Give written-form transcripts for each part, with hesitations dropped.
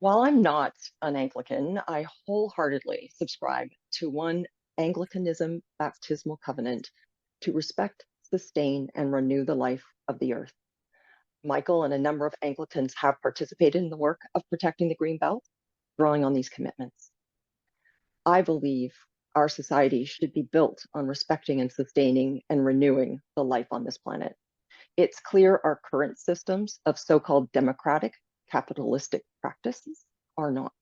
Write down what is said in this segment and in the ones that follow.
While I'm not an Anglican, I wholeheartedly subscribe to one Anglicanism baptismal covenant to respect, sustain, and renew the life of the earth. Michael and a number of Anglicans have participated in the work of protecting the Greenbelt, drawing on these commitments. I believe our society should be built on respecting and sustaining and renewing the life on this planet. It's clear our current systems of so-called democratic capitalistic practices are not.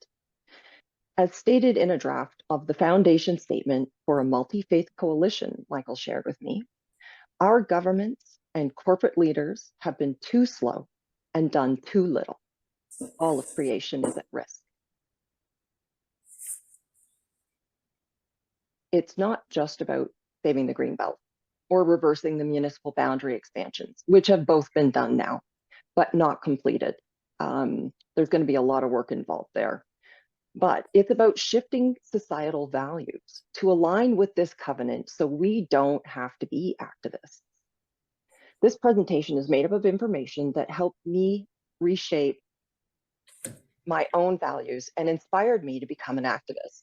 As stated in a draft of the foundation statement for a multi-faith coalition Michael shared with me, our governments and corporate leaders have been too slow and done too little. All of creation is at risk. It's not just about saving the Greenbelt or reversing the municipal boundary expansions, which have both been done now, but not completed. There's going to be a lot of work involved there. But it's about shifting societal values to align with this covenant so we don't have to be activists. This presentation is made up of information that helped me reshape my own values and inspired me to become an activist.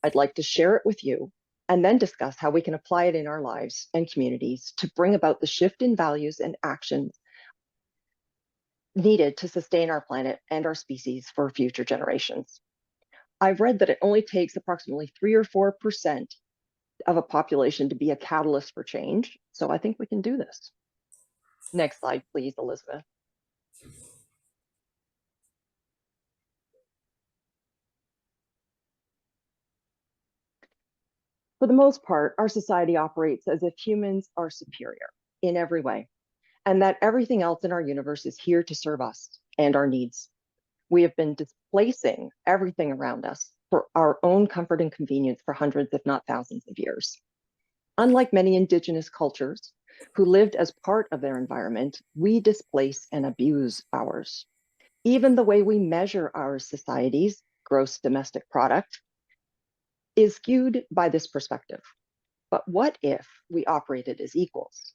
I'd like to share it with you and then discuss how we can apply it in our lives and communities to bring about the shift in values and actions needed to sustain our planet and our species for future generations. I've read that it only takes approximately 3 or 4% of a population to be a catalyst for change. So I think we can do this. Next slide, please, Elizabeth. For the most part, our society operates as if humans are superior in every way, and that everything else in our universe is here to serve us and our needs. We have been displacing everything around us for our own comfort and convenience for hundreds, if not thousands of years. Unlike many Indigenous cultures who lived as part of their environment, we displace and abuse ours. Even the way we measure our society's gross domestic product is skewed by this perspective. But what if we operated as equals?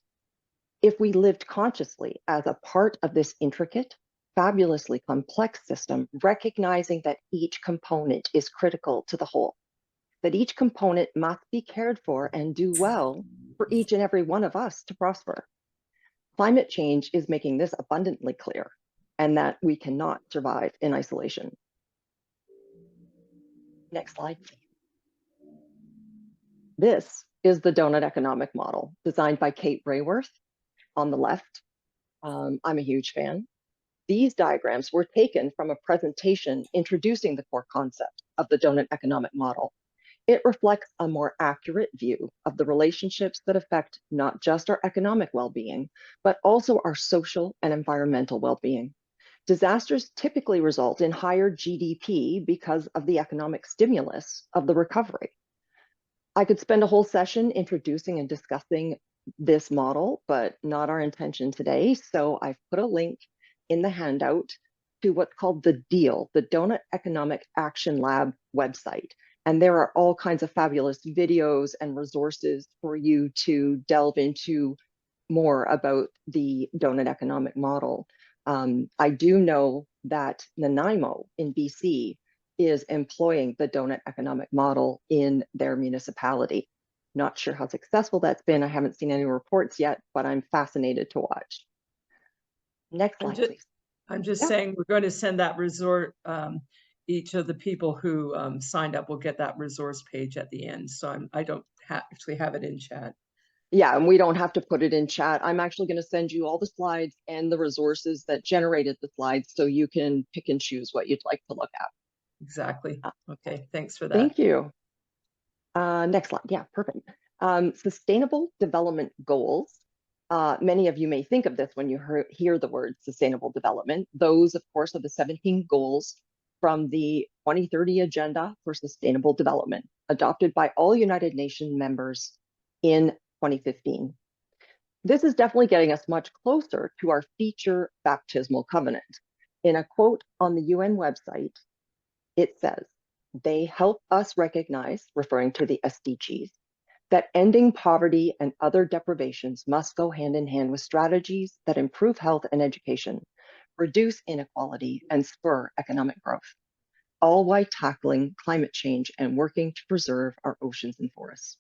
If we lived consciously as a part of this intricate, fabulously complex system, recognizing that each component is critical to the whole, that each component must be cared for and do well for each and every one of us to prosper. Climate change is making this abundantly clear, and that we cannot survive in isolation. Next slide, please. This is the donut economic model designed by Kate Rayworth on the left. I'm a huge fan. These diagrams were taken from a presentation introducing the core concept of the donut economic model. It reflects a more accurate view of the relationships that affect not just our economic well-being, but also our social and environmental well-being. Disasters typically result in higher GDP because of the economic stimulus of the recovery. I could spend a whole session introducing and discussing this model, but not our intention today. So I've put a link in the handout to what's called the DEAL, the Donut Economic Action Lab website. And there are all kinds of fabulous videos and resources for you to delve into more about the donut economic model. I do know that Nanaimo in BC is employing the donut economic model in their municipality. Not sure how successful that's been. I haven't seen any reports yet, but I'm fascinated to watch. Next slide, please. I'm just saying we're going to send that resort. Each of the people who signed up will get that resource page at the end. So I don't actually have it in chat. Yeah, and we don't have to put it in chat. I'm actually going to send you all the slides and the resources that generated the slides so you can pick and choose what you'd like to look at. Exactly. Okay, thanks for that. Thank you. Next slide. Yeah, perfect. Sustainable Development Goals. Many of you may think of this when you hear the word sustainable development. Those, of course, are the 17 goals from the 2030 Agenda for Sustainable Development, adopted by all United Nations members in 2015. This is definitely getting us much closer to our future baptismal covenant. In a quote on the UN website, it says, "They help us recognize," referring to the SDGs, "that ending poverty and other deprivations must go hand in hand with strategies that improve health and education, reduce inequality, and spur economic growth." all while tackling climate change and working to preserve our oceans and forests.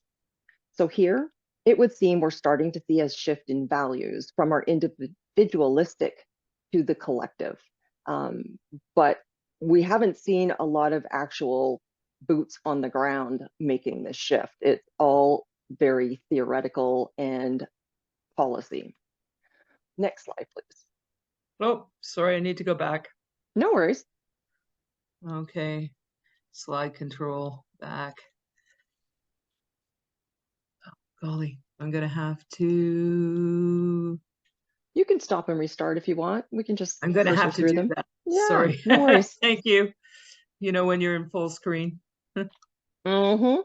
So here, it would seem we're starting to see a shift in values from our individualistic to the collective. But we haven't seen a lot of actual boots on the ground making this shift. It's all very theoretical and policy. Next slide, please. Oh, sorry, I need to go back. No worries. Okay, slide control back. Oh, golly, I'm gonna have to. You can stop and restart if you want. We can just I'm gonna cursor have to through do them. that. Yeah, Sorry. no worries. Thank you. You know, when you're in full screen. Mm-hmm.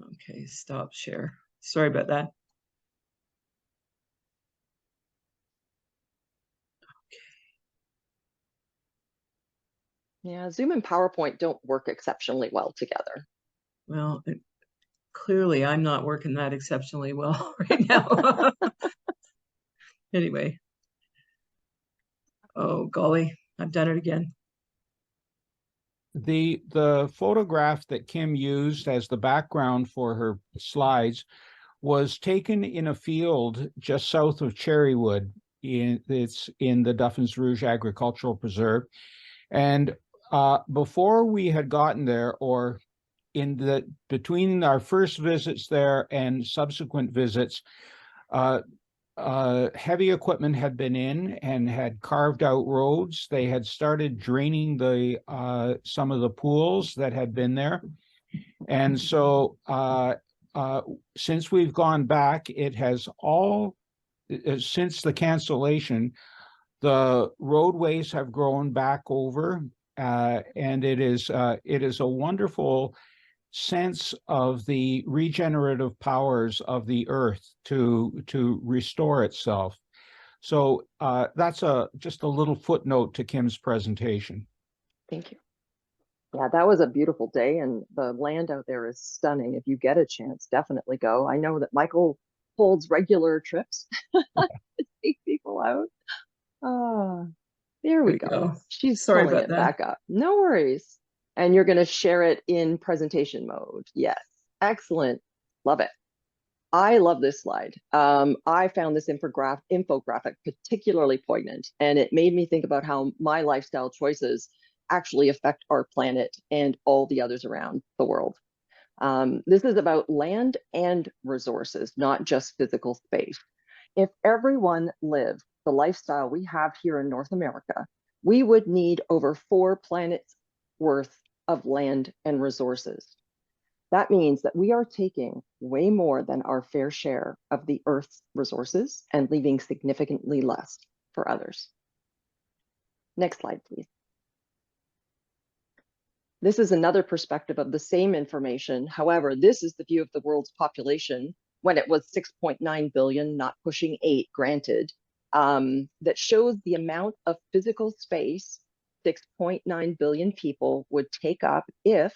Okay, stop share. Sorry about that. Yeah, Zoom and PowerPoint don't work exceptionally well together. Well, clearly I'm not working that exceptionally well right now. Anyway. Oh, golly, I've done it again. The photograph that Kim used as the background for her slides was taken in a field just south of Cherrywood. It's in the Duffins-Rouge Agricultural Preserve. And before we had gotten there, or between our first visits there and subsequent visits, heavy equipment had been in and had carved out roads. They had started draining some of the pools that had been there. And so since we've gone back, it has all, since the cancellation, the roadways have grown back over, and it is a wonderful sense of the regenerative powers of the earth to restore itself. So that's just a little footnote to Kim's presentation. Thank you. Yeah, that was a beautiful day, and the land out there is stunning. If you get a chance, definitely go. I know that Michael holds regular trips to take people out. Ah, there we go. She's Sorry pulling about it that. back up. No worries. And you're going to share it in presentation mode. Yes. Excellent. Love it. I love this slide. I found this infographic particularly poignant, and it made me think about how my lifestyle choices actually affect our planet and all the others around the world. This is about land and resources, not just physical space. If everyone lived the lifestyle we have here in North America, we would need over 4 planets worth of land and resources. That means that we are taking way more than our fair share of the Earth's resources and leaving significantly less for others. Next slide, please. This is another perspective of the same information. However, this is the view of the world's population when it was 6.9 billion, not pushing 8, granted, that shows the amount of physical space 6.9 billion people would take up if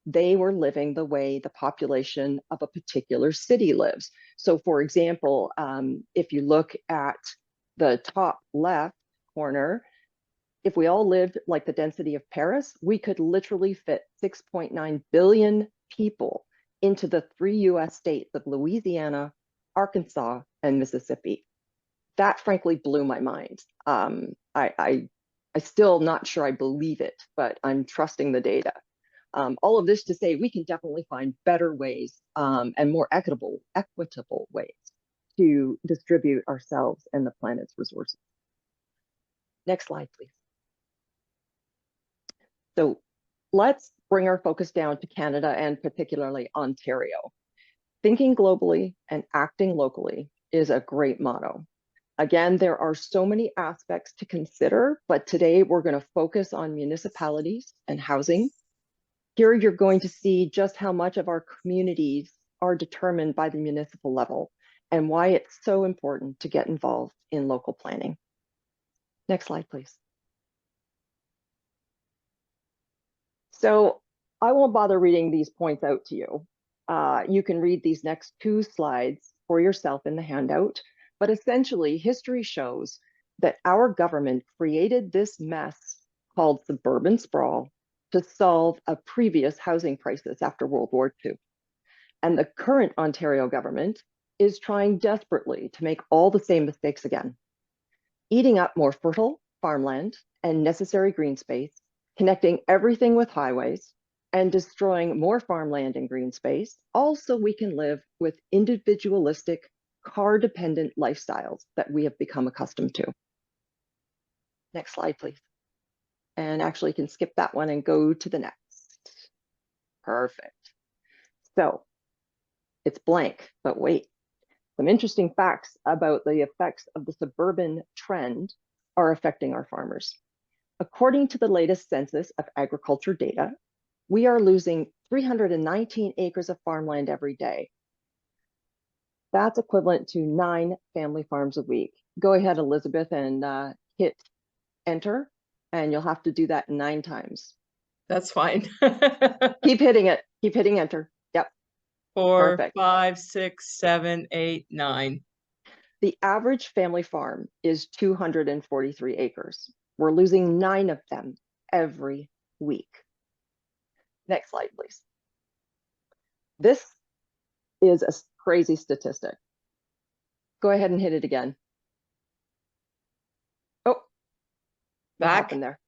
they were living the way the population of a particular city lives. So for example, if you look at the top left corner, if we all lived like the density of Paris, we could literally fit 6.9 billion people into the 3 US states of Louisiana, Arkansas, and Mississippi. That frankly blew my mind. I still not sure I believe it, but I'm trusting the data. All of this to say we can definitely find better ways and more equitable ways to distribute ourselves and the planet's resources. Next slide, please. So let's bring our focus down to Canada and particularly Ontario. Thinking globally and acting locally is a great motto. Again, there are so many aspects to consider, but today we're going to focus on municipalities and housing. Here you're going to see just how much of our communities are determined by the municipal level and why it's so important to get involved in local planning. Next slide, please. So I won't bother reading these points out to you. You can read these next 2 slides for yourself in the handout, but essentially history shows that our government created this mess called suburban sprawl to solve a previous housing crisis after World War II. And the current Ontario government is trying desperately to make all the same mistakes again, eating up more fertile farmland and necessary green space, connecting everything with highways, and destroying more farmland and green space, all so we can live with individualistic, car-dependent lifestyles that we have become accustomed to. Next slide, please. And actually you can skip that one and go to the next. Perfect. So it's blank, but wait. Some interesting facts about the effects of the suburban trend are affecting our farmers. According to the latest census of agriculture data, we are losing 319 acres of farmland every day. That's equivalent to 9 family farms a week. Go ahead, Elizabeth, and hit enter, and you'll have to do that 9 times. That's fine. Keep hitting it. Keep hitting enter. Yep. 4, Perfect. 5, 6, 7, 8, 9. The average family farm is 243 acres. We're losing 9 of them every week. Next slide, please. This is a crazy statistic. Go ahead and hit it again. Oh, what Back. happened there?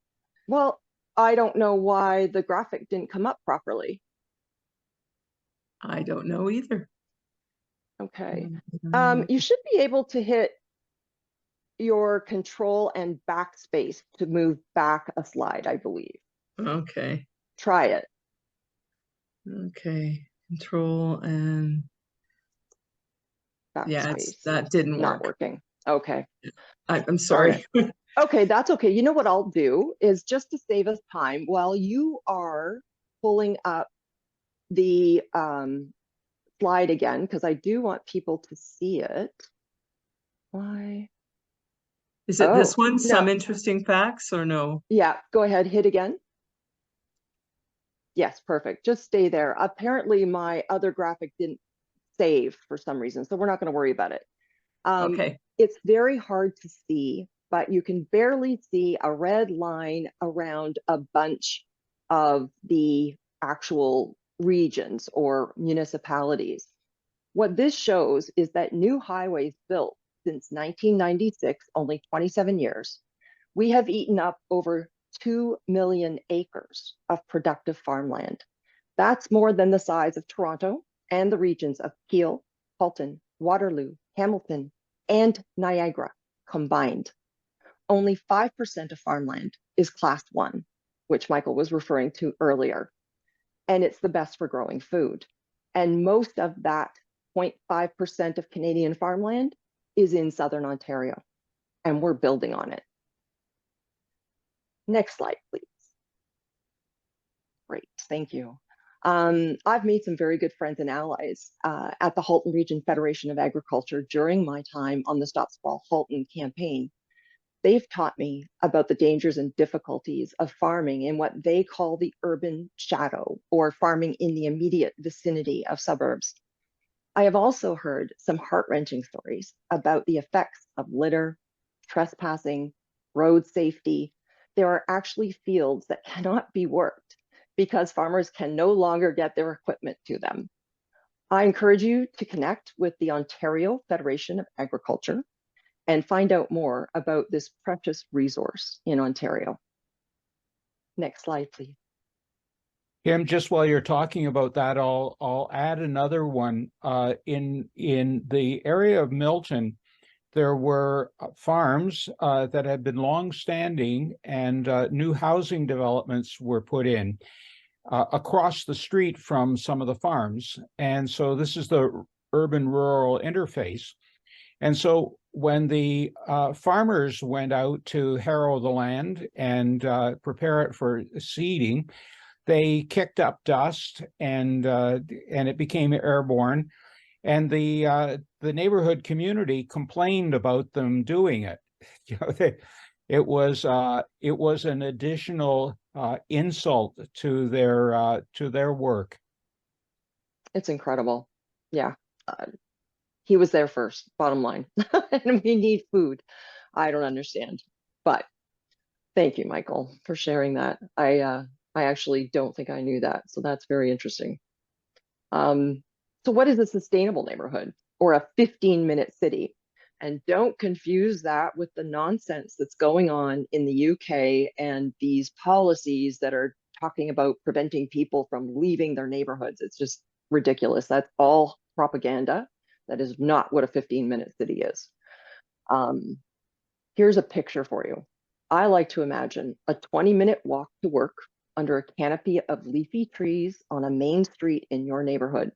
Well, I don't know why the graphic didn't come up properly. I don't know either. Okay. You should be able to hit your control and backspace to move back a slide, I believe. Okay. Try it. Okay. Control and Backspace. yeah, that didn't Not work. working. Okay. I'm sorry. Okay, that's okay. You know what I'll do is, just to save us time, while you are pulling up the slide again, because I do want people to see it. Why? Is it this Oh, one? Some no. interesting facts or no? Yeah, go ahead, hit again. Yes, perfect. Just stay there. Apparently my other graphic didn't save for some reason, so we're not going to worry about it. Okay. It's very hard to see, but you can barely see a red line around a bunch of the actual regions or municipalities. What this shows is that new highways built since 1996, only 27 years, we have eaten up over 2 million acres of productive farmland. That's more than the size of Toronto and the regions of Peel, Halton, Waterloo, Hamilton, and Niagara combined. Only 5% of farmland is Class 1, which Michael was referring to earlier. And it's the best for growing food. And most of that 0.5% of Canadian farmland is in Southern Ontario, and we're building on it. Next slide, please. Great, thank you. I've made some very good friends and allies at the Halton Region Federation of Agriculture during my time on the Stop Sprawl Halton campaign. They've taught me about the dangers and difficulties of farming in what they call the urban shadow, or farming in the immediate vicinity of suburbs. I have also heard some heart-wrenching stories about the effects of litter, trespassing, road safety. There are actually fields that cannot be worked because farmers can no longer get their equipment to them. I encourage you to connect with the Ontario Federation of Agriculture and find out more about this precious resource in Ontario. Next slide, please. Kim, just while you're talking about that, I'll add another one. In the area of Milton, there were farms that had been long-standing, and new housing developments were put in across the street from some of the farms. And so this is the urban-rural interface. And so when the farmers went out to harrow the land and prepare it for seeding, they kicked up dust, and it became airborne. And the neighborhood community complained about them doing it. You know, it was an additional insult to their work. It's incredible. Yeah. He was there first, bottom line. And we need food. I don't understand. But Thank you, Michael, for sharing that. I actually don't think I knew that, so that's very interesting. So what is a sustainable neighborhood or a 15-minute city? And don't confuse that with the nonsense that's going on in the UK and these policies that are talking about preventing people from leaving their neighborhoods. It's just ridiculous. That's all propaganda. That is not what a 15-minute city is. Here's a picture for you. I like to imagine a 20-minute walk to work under a canopy of leafy trees on a main street in your neighborhood.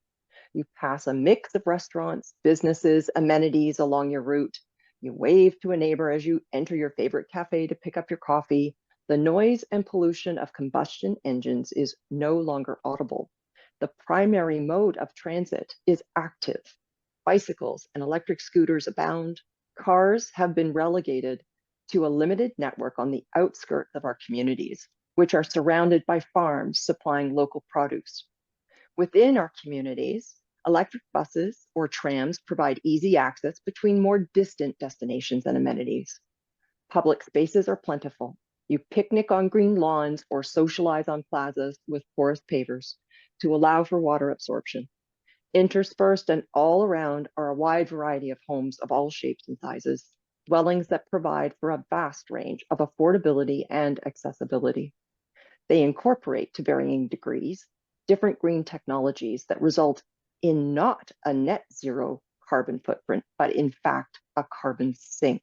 You pass a mix of restaurants, businesses, amenities along your route. You wave to a neighbor as you enter your favorite cafe to pick up your coffee. The noise and pollution of combustion engines is no longer audible. The primary mode of transit is active. Bicycles and electric scooters abound. Cars have been relegated to a limited network on the outskirts of our communities, which are surrounded by farms supplying local produce. Within our communities, electric buses or trams provide easy access between more distant destinations and amenities. Public spaces are plentiful. You picnic on green lawns or socialize on plazas with porous pavers to allow for water absorption. Interspersed and all around are a wide variety of homes of all shapes and sizes, dwellings that provide for a vast range of affordability and accessibility. They incorporate, to varying degrees, different green technologies that result in not a net zero carbon footprint, but in fact, a carbon sink.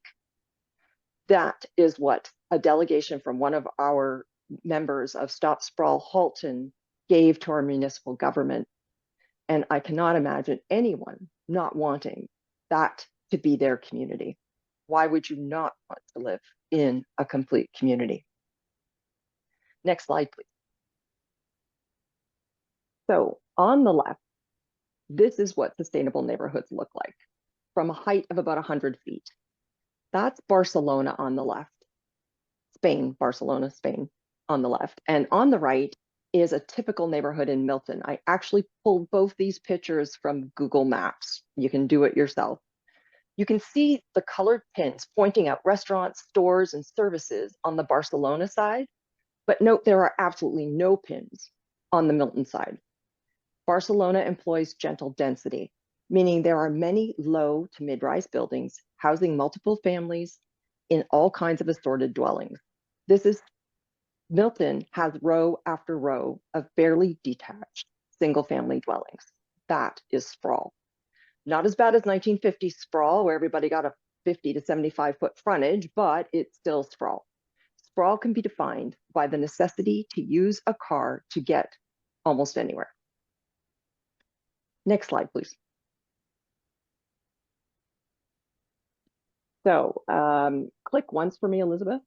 That is what a delegation from one of our members of Stop Sprawl Halton gave to our municipal government. And I cannot imagine anyone not wanting that to be their community. Why would you not want to live in a complete community? Next slide, please. So on the left, this is what sustainable neighborhoods look like from a height of about 100 feet. That's Barcelona on the left, Spain, Barcelona, Spain on the left. And on the right is a typical neighborhood in Milton. I actually pulled both these pictures from Google Maps. You can do it yourself. You can see the colored pins pointing out restaurants, stores, and services on the Barcelona side, but note there are absolutely no pins on the Milton side. Barcelona employs gentle density, meaning there are many low to mid-rise buildings housing multiple families in all kinds of assorted dwellings. Milton has row after row of barely detached single-family dwellings. That is sprawl. Not as bad as 1950s sprawl, where everybody got a 50 to 75-foot frontage, but it's still sprawl. Sprawl can be defined by the necessity to use a car to get almost anywhere. Next slide, please. So click once for me, Elizabeth.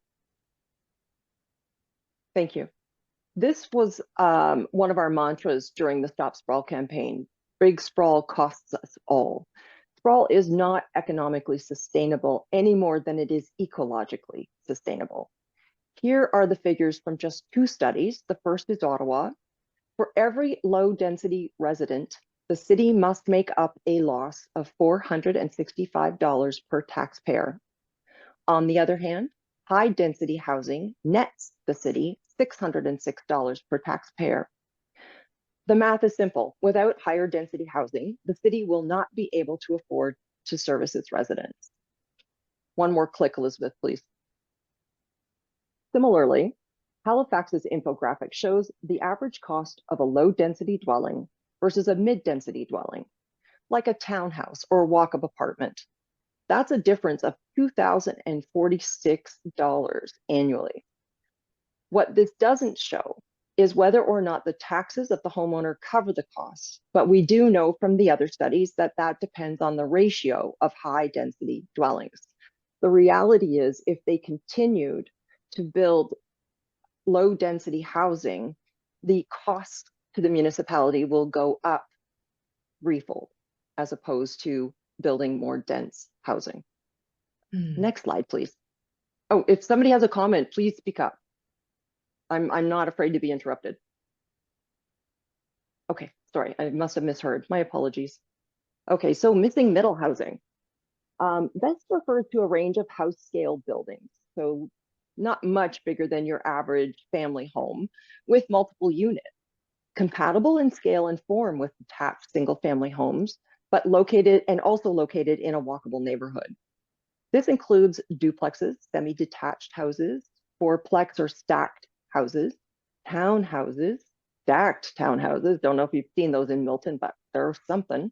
Thank you. This was one of our mantras during the Stop Sprawl campaign. Big sprawl costs us all. Sprawl is not economically sustainable any more than it is ecologically sustainable. Here are the figures from just 2 studies. The first is Ottawa. For every low density resident, the city must make up a loss of $465 per taxpayer. On the other hand, high density housing nets the city $606 per taxpayer. The math is simple. Without higher density housing, the city will not be able to afford to service its residents. One more click, Elizabeth, please. Similarly, Halifax's infographic shows the average cost of a low density dwelling versus a mid-density dwelling, like a townhouse or a walk-up apartment. That's a difference of $2,046 annually. What this doesn't show is whether or not the taxes of the homeowner cover the costs, but we do know from the other studies that that depends on the ratio of high density dwellings. The reality is if they continued to build low density housing, the cost to the municipality will go up threefold as opposed to building more dense housing. Next slide, please. Oh, if somebody has a comment, please speak up. I'm not afraid to be interrupted. Okay, sorry, I must have misheard. My apologies. Okay, so missing middle housing. This refers to a range of house scale buildings. So not much bigger than your average family home, with multiple units, compatible in scale and form with detached single-family homes, but also located in a walkable neighborhood. This includes duplexes, semi-detached houses, fourplex or stacked houses, townhouses, stacked townhouses. Don't know if you've seen those in Milton, but they're something.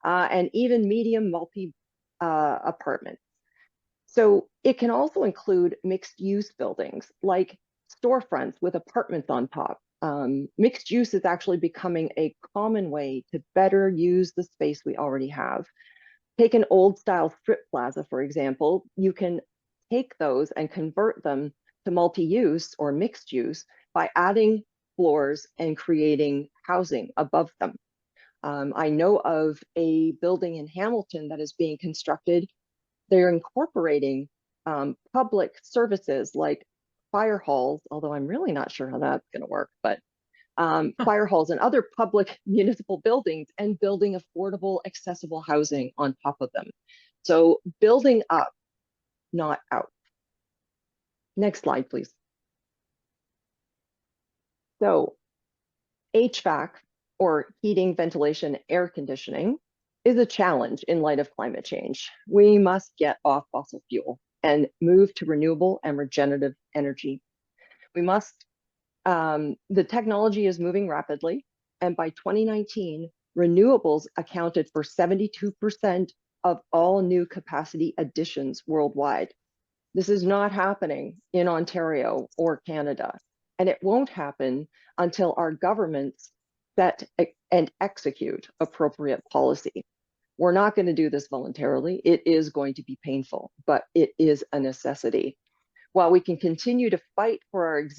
And even medium multi apartments. So it can also include mixed use buildings like storefronts with apartments on top. Mixed use is actually becoming a common way to better use the space we already have. Take an old style strip plaza, for example. You can take those and convert them to multi-use or mixed use by adding floors and creating housing above them. I know of a building in Hamilton that is being constructed. They're incorporating public services like fire halls, although I'm really not sure how that's going to work, but fire halls and other public municipal buildings, and building affordable, accessible housing on top of them. So building up, not out. Next slide, please. So HVAC, or heating, ventilation, air conditioning, is a challenge in light of climate change. We must get off fossil fuel and move to renewable and regenerative energy. We must, the technology is moving rapidly, and by 2019, renewables accounted for 72% of all new capacity additions worldwide. This is not happening in Ontario or Canada, and it won't happen until our governments set and execute appropriate policy. We're not going to do this voluntarily. It is going to be painful, but it is a necessity. While we continue to fight for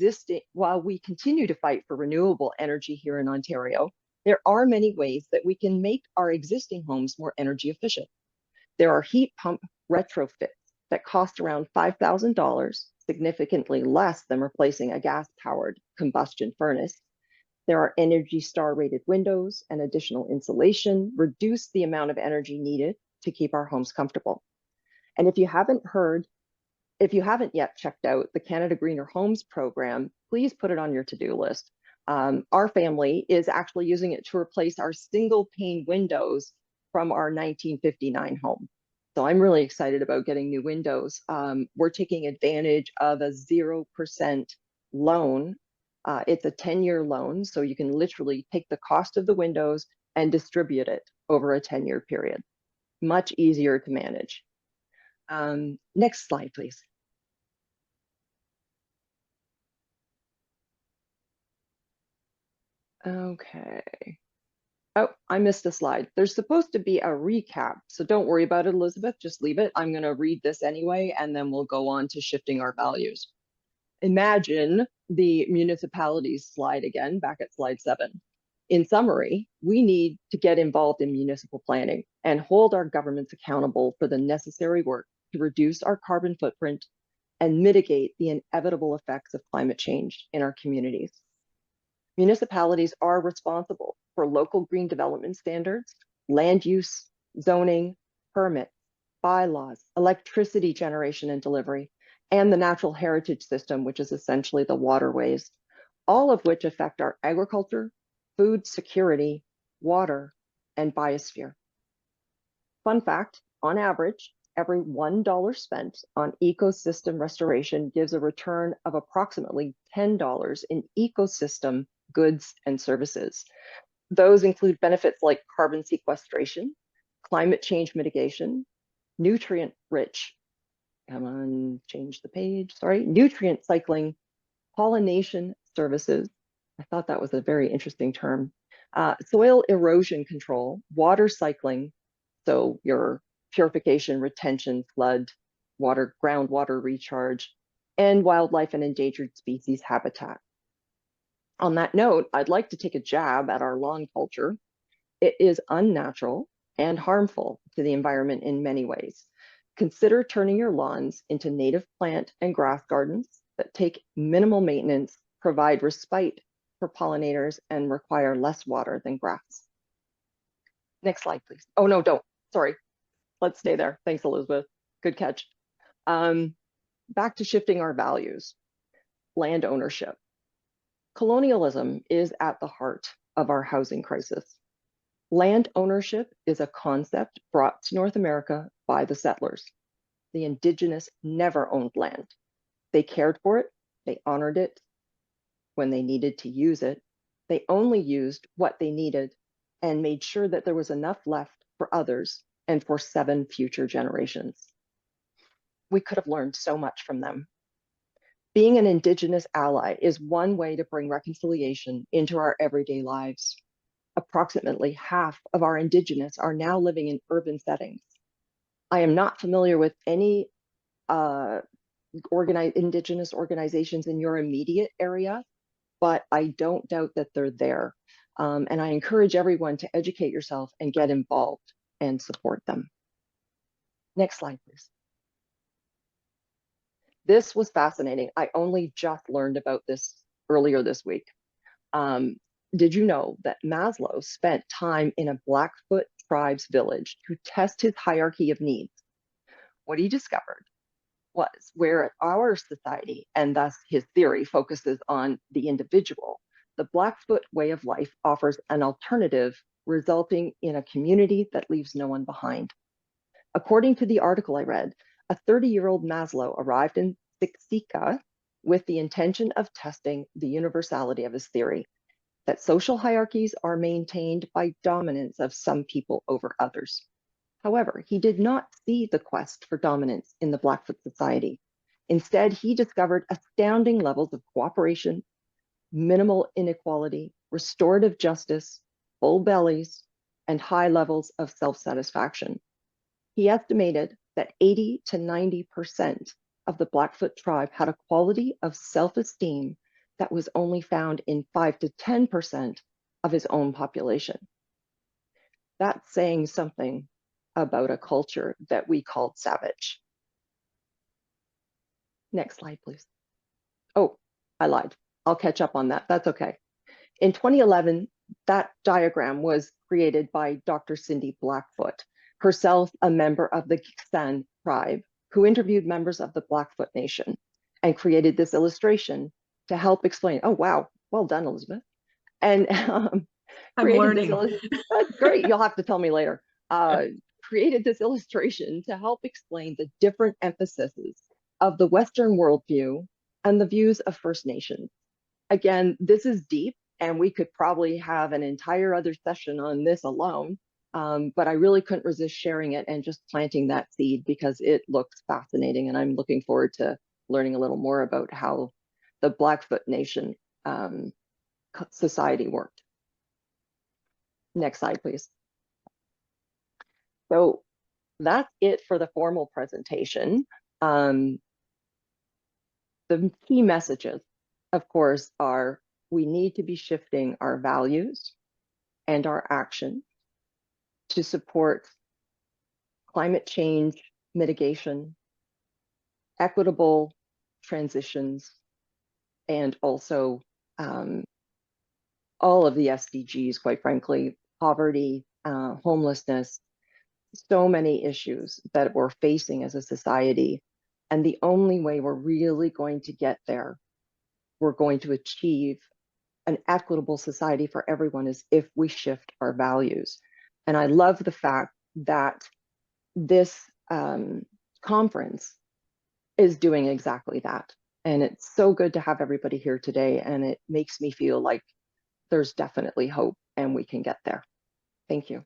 renewable energy here in Ontario, there are many ways that we can make our existing homes more energy efficient. There are heat pump retrofits that cost around $5,000, significantly less than replacing a gas-powered combustion furnace. There are Energy Star rated windows, and additional insulation reduce the amount of energy needed to keep our homes comfortable. And if you haven't yet checked out the Canada Greener Homes program, please put it on your to-do list. Our family is actually using it to replace our single pane windows from our 1959 home. So I'm really excited about getting new windows. We're taking advantage of a 0% loan. It's a 10-year loan, so you can literally take the cost of the windows and distribute it over a 10-year period. Much easier to manage. Next slide, please. Okay. Oh, I missed a slide. There's supposed to be a recap, so don't worry about it, Elizabeth. Just leave it. I'm going to read this anyway, and then we'll go on to shifting our values. Imagine the municipalities slide again, back at slide 7. In summary, we need to get involved in municipal planning and hold our governments accountable for the necessary work to reduce our carbon footprint and mitigate the inevitable effects of climate change in our communities. Municipalities are responsible for local green development standards, land use, zoning, permits, bylaws, electricity generation and delivery, and the natural heritage system, which is essentially the waterways, all of which affect our agriculture, food security, water, and biosphere. Fun fact, on average, every $1 spent on ecosystem restoration gives a return of approximately $10 in ecosystem goods and services. Those include benefits like carbon sequestration, climate change mitigation, nutrient-rich, come on, change the page, sorry, nutrient cycling, pollination services. I thought that was a very interesting term. Soil erosion control, water cycling, so your purification, retention, flood, water, groundwater recharge, and wildlife and endangered species habitat. On that note, I'd like to take a jab at our lawn culture. It is unnatural and harmful to the environment in many ways. Consider turning your lawns into native plant and grass gardens that take minimal maintenance, provide respite for pollinators, and require less water than grass. Next slide, please. Oh, no, don't. Sorry. Let's stay there. Thanks, Elizabeth. Good catch. back to shifting our values. Land ownership. Colonialism is at the heart of our housing crisis. Land ownership is a concept brought to North America by the settlers. The Indigenous never owned land. They cared for it, they honored it when they needed to use it. They only used what they needed and made sure that there was enough left for others and for 7 future generations. We could have learned so much from them. Being an Indigenous ally is one way to bring reconciliation into our everyday lives. Approximately half of our Indigenous are now living in urban settings. I am not familiar with any Indigenous organizations in your immediate area, but I don't doubt that they're there. And I encourage everyone to educate yourself and get involved and support them. Next slide, please. This was fascinating. I only just learned about this earlier this week. Did you know that Maslow spent time in a Blackfoot tribe's village to test his hierarchy of needs? What he discovered was where our society, and thus his theory, focuses on the individual, the Blackfoot way of life offers an alternative, resulting in a community that leaves no one behind. According to the article I read, a 30-year-old Maslow arrived in Siksika with the intention of testing the universality of his theory, that social hierarchies are maintained by dominance of some people over others. However, he did not see the quest for dominance in the Blackfoot society. Instead, he discovered astounding levels of cooperation, minimal inequality, restorative justice, full bellies, and high levels of self-satisfaction. He estimated that 80 to 90% of the Blackfoot tribe had a quality of self-esteem that was only found in 5 to 10% of his own population. That's saying something about a culture that we called savage. Next slide, please. Oh, I lied. I'll catch up on that. That's okay. In 2011, that diagram was created by Dr. Cindy Blackfoot, herself a member of the Kiksan tribe, who interviewed members of the Blackfoot Nation and created this illustration to help explain. Oh, wow. Well done, Elizabeth. And I'm learning. That's great. You'll have to tell me later. Created this illustration to help explain the different emphases of the Western worldview and the views of First Nations. Again, this is deep, and we could probably have an entire other session on this alone, but I really couldn't resist sharing it and just planting that seed because it looks fascinating, and I'm looking forward to learning a little more about how the Blackfoot Nation society worked. Next slide, please. So that's it for the formal presentation. The key messages, of course, are we need to be shifting our values and our action to support climate change mitigation, equitable transitions, and also all of the SDGs, quite frankly, poverty, homelessness, so many issues that we're facing as a society. And the only way we're really going to get there, we're going to achieve an equitable society for everyone, is if we shift our values. And I love the fact that this conference is doing exactly that. And it's so good to have everybody here today. And it makes me feel like there's definitely hope and we can get there. Thank you.